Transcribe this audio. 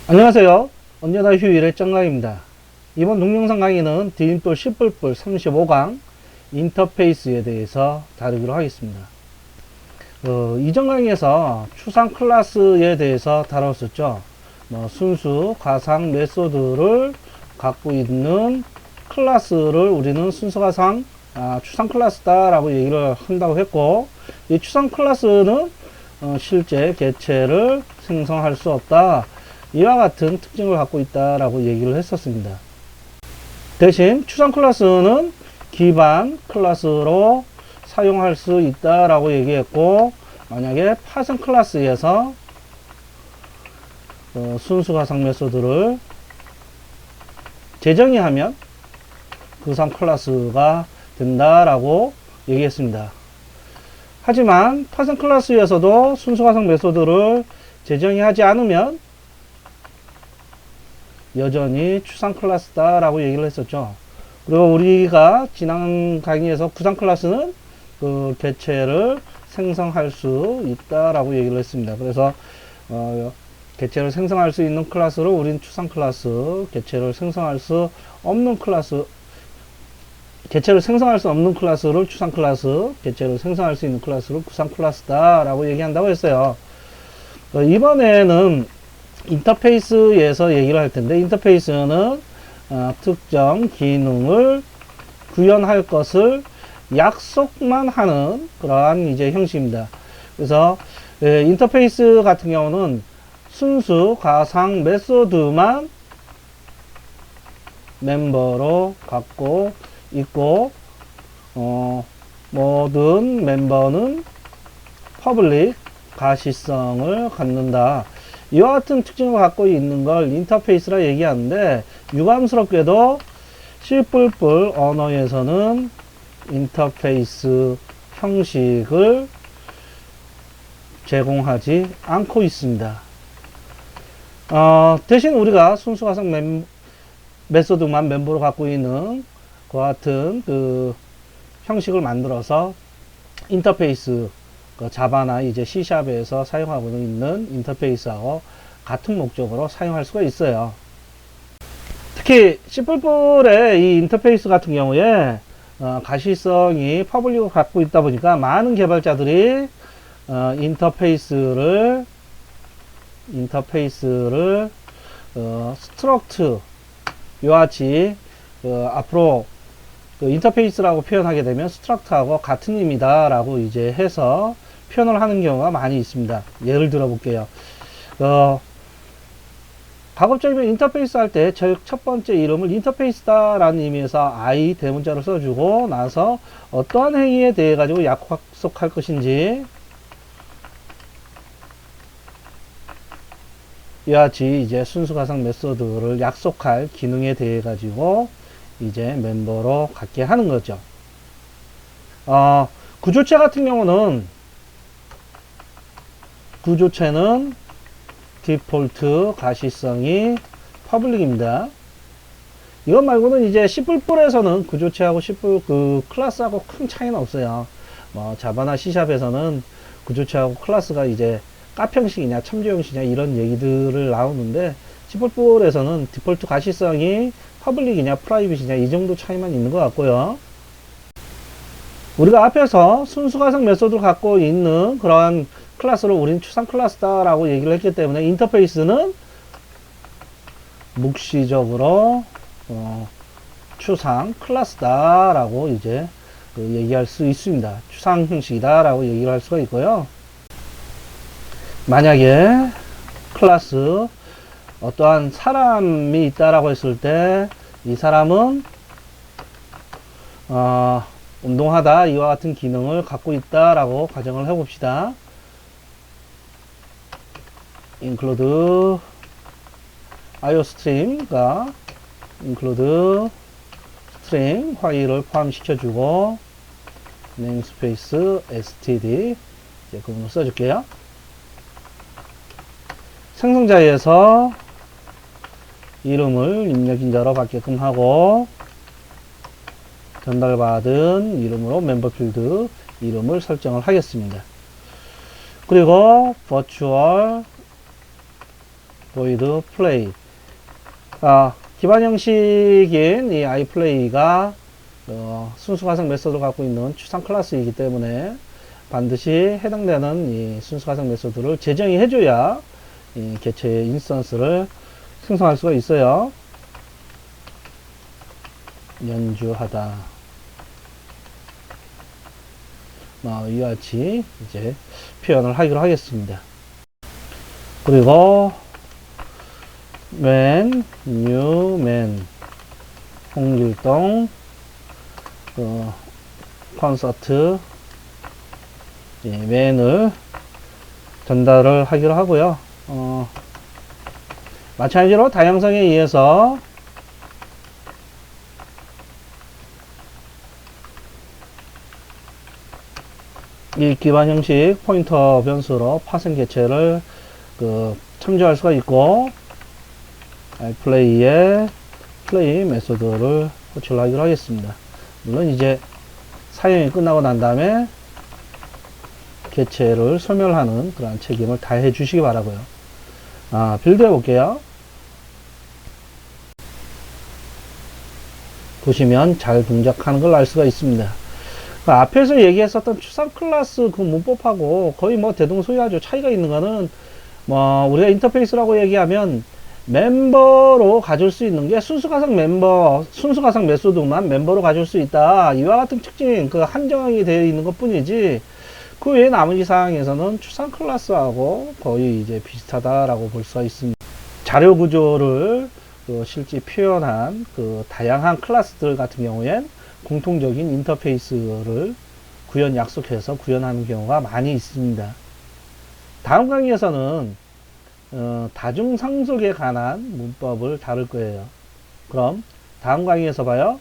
안녕하세요. 언제나 휴일의 정강입니다. 이번 동영상 강의는 디딤돌 10불불 35강 인터페이스에 대해서 다루기로 하겠습니다. 이전 강의에서 추상 클래스에 대해서 다뤘었죠. 순수, 가상 메소드를 갖고 있는 클래스를 우리는 순수 가상, 추상 클래스다 라고 얘기를 한다고 했고, 이 추상 클래스는 실제 개체를 생성할 수 없다, 이와 같은 특징을 갖고 있다라고 얘기를 했었습니다. 대신 추상 클래스는 기반 클래스로 사용할 수 있다라고 얘기했고, 만약에 파생 클래스에서 순수 가상 메소드를 재정의하면 그상 클래스가 된다라고 얘기했습니다. 하지만 파생 클래스에서도 순수 가상 메소드를 재정의하지 않으면 여전히 추상 클래스다 라고 얘기를 했었죠. 그리고 우리가 지난 강의에서 구상 클래스는 그 개체를 생성할 수 있다 라고 얘기를 했습니다. 그래서 개체를 생성할 수 있는 클래스를 우린 추상 클래스, 개체를 생성할 수 없는 클래스, 개체를 생성할 수 없는 클래스를 추상 클래스, 개체를 생성할 수 있는 클래스를 구상 클래스다 라고 얘기한다고 했어요. 이번에는 인터페이스에서 얘기를 할 텐데, 인터페이스는 특정 기능을 구현할 것을 약속만 하는 그러한 이제 형식입니다. 그래서 인터페이스 같은 경우는 순수 가상 메소드만 멤버로 갖고 있고, 모든 멤버는 퍼블릭 가시성을 갖는다. 이와 같은 특징을 갖고 있는 걸 인터페이스라 얘기하는데, 유감스럽게도 C++ 언어에서는 인터페이스 형식을 제공하지 않고 있습니다. 대신 우리가 순수 가상 메소드만 멤버로 갖고 있는 그와 같은 그 형식을 만들어서 인터페이스, 자바나 이제 C샵에서 사용하고 있는 인터페이스하고 같은 목적으로 사용할 수가 있어요. 특히 C++의 이 인터페이스 같은 경우에 가시성이 퍼블릭을 갖고 있다 보니까 많은 개발자들이 인터페이스를 스트럭트 이와 같이 앞으로 인터페이스라고 표현하게 되면 스트럭트하고 같은 의미다 라고 이제 해서 표현을 하는 경우가 많이 있습니다. 예를 들어 볼게요. 가급적이면 인터페이스 할 때 첫 번째 이름을 인터페이스다 라는 의미에서 I 대문자로 써주고 나서 어떠한 행위에 대해 가지고 약속할 것인지 이와 같이 이제 순수 가상 메소드를 약속할 기능에 대해 가지고 이제 멤버로 갖게 하는 거죠. 구조체 같은 경우는 디폴트 가시성이 퍼블릭입니다. 이것 말고는 이제 C++에서는 구조체하고 그 클래스하고 큰 차이는 없어요. 자바나 C샵에서는 구조체하고 클래스가 이제 카페 형식이냐 참조 형식이냐 이런 얘기들을 나오는데, C++에서는 디폴트 가시성이 퍼블릭이냐 프라이빗이냐 이 정도 차이만 있는 것 같고요. 우리가 앞에서 순수 가상 메소드를 갖고 있는 그러한 클래스를 우린 추상 클래스다 라고 얘기를 했기 때문에 인터페이스는 묵시적으로 추상 클래스다 라고 이제 얘기할 수 있습니다. 추상 형식이다 라고 얘기를 할 수가 있고요. 만약에 클래스 어떠한 사람이 있다라고 했을 때 이 사람은 운동하다 이와 같은 기능을 갖고 있다라고 가정을 해봅시다. include iostream가 include string 파일을 포함시켜주고 namespace std 이제 그분을 써줄게요. 생성자에서 이름을 입력인자로 받게끔 하고, 전달받은 이름으로 멤버 필드 이름을 설정을 하겠습니다. 그리고 virtual void play. 기반 형식인 이 iPlay가 순수 가상 메소드를 갖고 있는 추상 클래스이기 때문에 반드시 해당되는 이 순수 가상 메소드를 제정이 해줘야 이 개체의 인스턴스를 생성할 수가 있어요. 연주하다. 이와 같이 이제 표현을 하기로 하겠습니다. 그리고 when new man 홍길동 콘서트 맨을 전달을 하기로 하고요. 마찬가지로 다양성에 의해서 이 기반 형식 포인터 변수로 파생 개체를 참조할 수가 있고, 플레이에 플레이 메소드를 호출하기로 하겠습니다. 물론 이제 사용이 끝나고 난 다음에 개체를 소멸하는 그런 책임을 다해 주시기 바라고요. 빌드 해 볼게요. 보시면 잘 동작하는 걸 알 수가 있습니다. 앞에서 얘기했었던 추상 클래스 그 문법하고 거의 대동소이하죠. 차이가 있는 거는 우리가 인터페이스라고 얘기하면 멤버로 가질 수 있는 게 순수 가상 메소드만 멤버로 가질 수 있다. 이와 같은 특징 한정이 되어 있는 것 뿐이지, 그 외에 나머지 사항에서는 추상 클래스하고 거의 이제 비슷하다라고 볼 수가 있습니다. 자료 구조를 실제 표현한 다양한 클래스들 같은 경우엔 공통적인 인터페이스를 약속해서 구현하는 경우가 많이 있습니다. 다음 강의에서는 다중상속에 관한 문법을 다룰 거예요. 그럼 다음 강의에서 봐요.